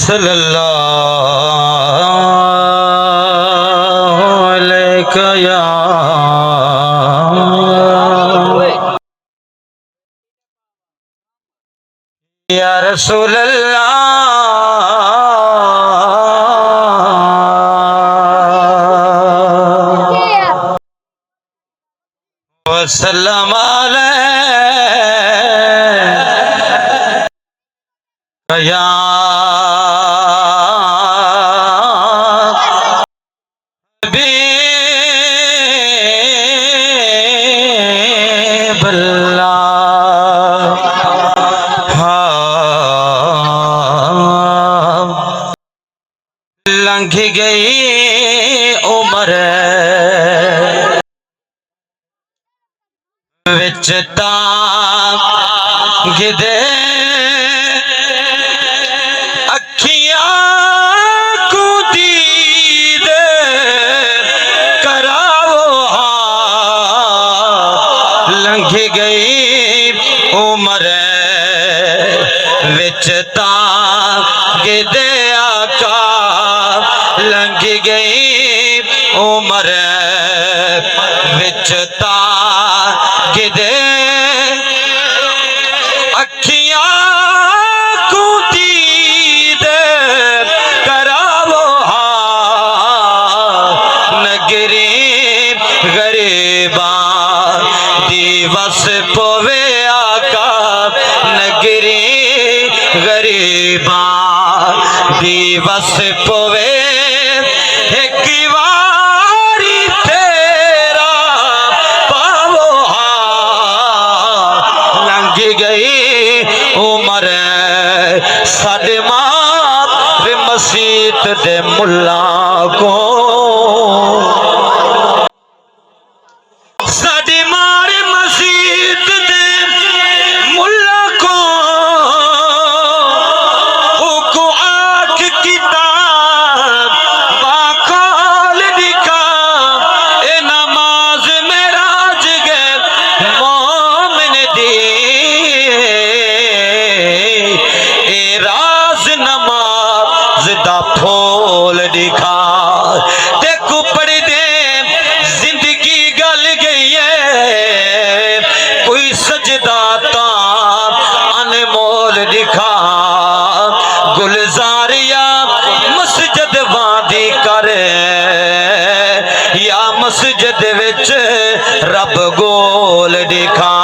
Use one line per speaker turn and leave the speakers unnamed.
صلی اللہ علیہ یا رسول اللہ وسلم علیہ یا حبیب اللہ لنگھ گئی عمر وچ تانگ دے اکھیاں کو دید کراو لنگھ گئی عمر وچ تانگ دے آقا لنگھ گئی عمر وچ تانگ دے اکھیاں کو دید کراو نگری غریباں دی وس پوے آقا نگری غریباں دی وس پوے ایک واری تیرا پاو لنگھ گئی عمر ساڈے ماں مسجد دے ملا کو ساڈے ماں مسجد دے ملا کو کو آنکھ کتاب باقال دکھا اے نماز معراج گئے مومن دی اے راز نماز دا پھول دکھا دیکھو پڑھ دے زندگی گل گئی ہے کوئی سجدہ تا انمول دکھا گلزار یا مسجد وادی کرے یا مسجد وچ رب گول دکھا